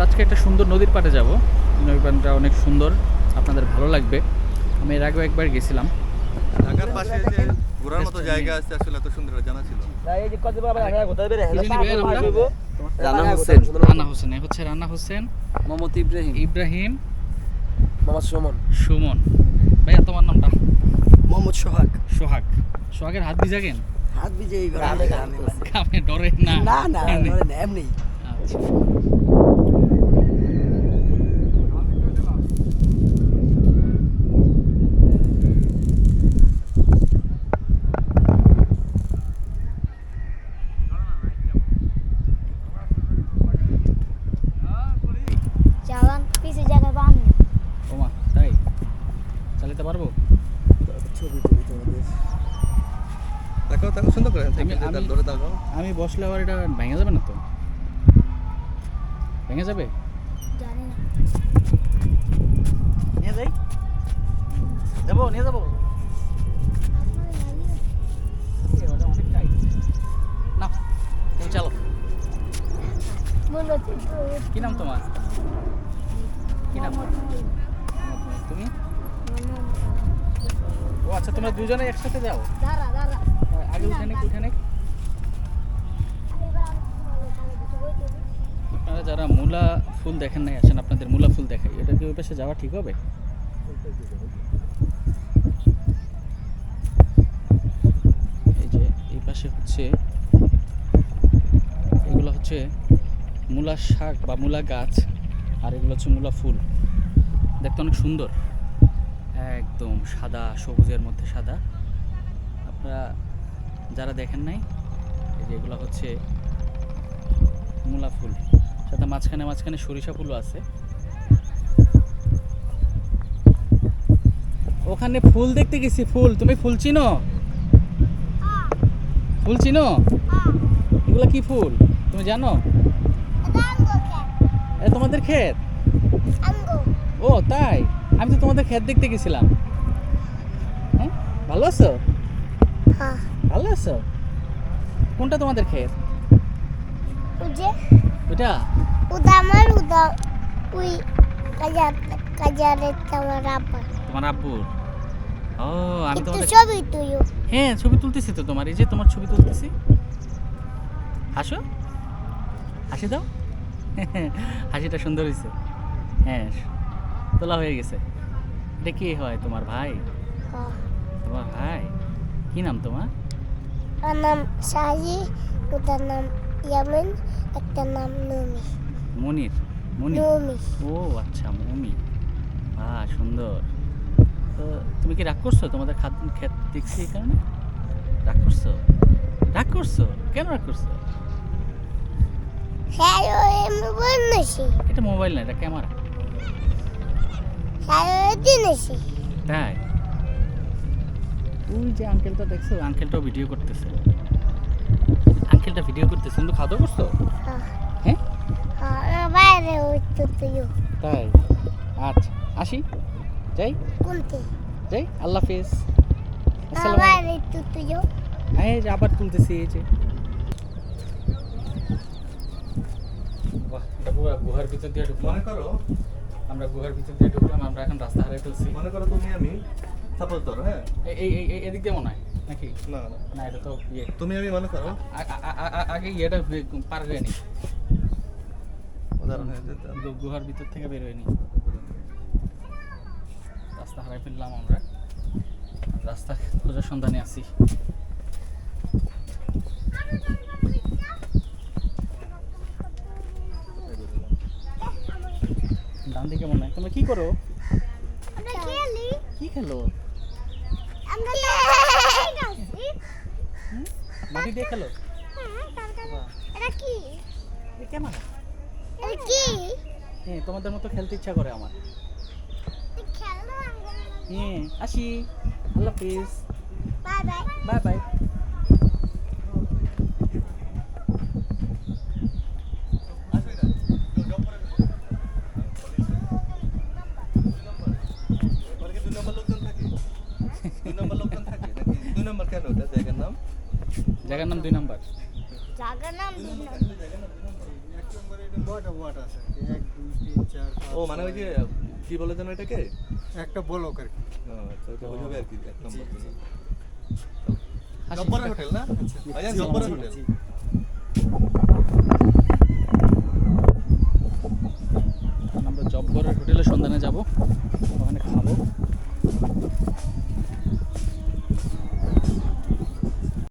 আমরা আজকে একটা সুন্দর নদীর পাড়ে যাব। নদীর পাড়টা অনেক সুন্দর, আপনাদের ভালো লাগবে। আমি এর আগেও একবার গেছিলাম। ঢাকার পাশে যে ঘোরার মতো জায়গা আছে আসলে এত সুন্দর জানা ছিল। রানা হোসেন, রানা হোসেন, এ হচ্ছে রানা হোসেন, মোহাম্মদ ইব্রাহিম, ইব্রাহিম, মোহাম্মদ সুমন, সুমন। ভাইয়া তোমার নামটা? মোহাম্মদ সোহাগ। সোহাগ। সোহাগের হাত ভিজাগেন? হাত ভিজে কামে ডরে না? না না এমনি। আচ্ছা, চালান পিছে জায়গায় বাঁধনি। ওমা তাই চালাতে পারবো? ছবি তুলি তোমাদের। তাকাও সুন্দর করে আমি- ধরে তাকাও। আমি বসলে আবার এটা ভেঙে যাবে না তো? ভেঙে যাবে? জানি না। নিয়ে যাই, যাবো, নিয়ে যাবো। ওটা অনেক টাইট। না তুমি চালো। বলো তো, কি নাম তোমার? কি নাম তুমি? ও আচ্ছা, তোমরা দুজনে একসাথে যাও? দাঁড়া দাঁড়া। আগে উঠে নেক, উঠে নেক। আপনারা যারা মূলা ফুল দেখেন নাই, আসেন আপনাদের মূলা ফুল দেখাই। এটা কি ওই পাশে যাওয়া ঠিক হবে? এই যে এই পাশে হচ্ছে, এগুলো হচ্ছে মূলা শাক বা মূলা গাছ, আর এগুলো হচ্ছে মূলা ফুল। দেখতে অনেক সুন্দর, একদম সাদা, সবুজের মধ্যে সাদা। আপনারা যারা দেখেন নাই, এই যে এগুলো হচ্ছে মূলা ফুল, সাথে মাঝখানে মাঝখানে সরিষা ফুলও আছে। ওখানে ফুল দেখতে গেছি। ফুল, তুমি ফুল চিনো? ফুল চিনো? এগুলো কি ফুল তুমি জানো? এ তোমাদের ক্ষেত? ও তাই, আমি তো তোমাদের ক্ষেত দেখতে গেছিলাম। হ্যাঁ, ভালো আছো? ভালো আছো? কোনটা তোমাদের ক্ষেত? ওটা তোমার আব্বুর? ও, আমি তোমাদের হ্যাঁ ছবি তুলতেছি তো তোমার। এই যে তোমার ছবি তুলতেছি। হাসো, হাসি দাও। হাসিটা সুন্দর হয়েছে। হ্যাঁ, তোলা হয়ে গেছে। এটা কি হয়, তোমার ভাই? তোমার ভাই কি নাম তোমার? নাম শাহি, ওটার নাম ইয়ামিন, একটা নাম নমি। মনির? মনির, নমি। ও আচ্ছা, মমি। সুন্দর। তো তুমি কি রাগ করছো? তোমাদের ক্ষেত দেখছি এই কারণে রাগ করছো? রাগ করছো কেন? রাগ করছো? হ্যাঁ আমি বলছি, এটা মোবাইল না, এটা ক্যামেরা। হ্যাঁ দিনেছি। তাই? ওই যে আঙ্কেলটা দেখছো, আঙ্কেলটাও ভিডিও করতেছে। আঙ্কেলটা ভিডিও করতেছে। তুমি খাওয়া দাওয়া করছো? হ্যাঁ বাইরে উঠতে তুইও তাই? আচ্ছা, আসি, যাই কোনতে? যাই, আল্লাহ হাফেজ। আসসালামু আলাইকুম। বাইরে উঠতে তুইও। এই যে আবার তুলতেছি। এই যে বাহ, এটা পুরো গুহার ভিতর দিয়ে ঢুকলাম। মনে করো আমরা গুহার ভিতর দিয়ে ঢুকলাম। আমরা এখন রাস্তা হারিয়ে ফেলছি। মনে করো তুমি আমি সাপোজ ধরো, হ্যাঁ এদিক দিয়ে মনে হয় নাকি? না না না, এটা তো ইয়ে। তুমি আমি মনে করো আগে ইয়েটা পার হয়ে নি, উদাহরণ হয়ে যেত। গুহার ভিতর থেকে বের হয়ে নি। রাস্তা হারাই ফেললাম আমরা। রাস্তা খোঁজার সন্ধানে আছি। ডান দিকে মনে হয়। তোমরা কি করো? আমরা খেলি। কি খেলো? আমরা মাটি দিয়ে খেলো? এটা কি? এ কেমন? এটা কি? হ্যাঁ, তোমাদের মতো খেলতে ইচ্ছা করে আমার। খেলনা। হ্যাঁ, আসি, আল্লাহ হাফিজ, বাই বাই। Bye bye. জায়গার নাম জায়গার নাম 2 নাম্বার। জায়গার নাম বড় ওয়াট আছে 1 2 3 4 ও মানে ওই যে কি বলে যেন এটাকে একটা ব্লক আর কি। আচ্ছা ওটা বুঝাবে আর কি এক নম্বর হাসিস জব্বরের না। হোটেল না ভাইজান জব্বরের হোটেল এখন আমরা জব্বরের হোটেলের সন্ধানে যাব।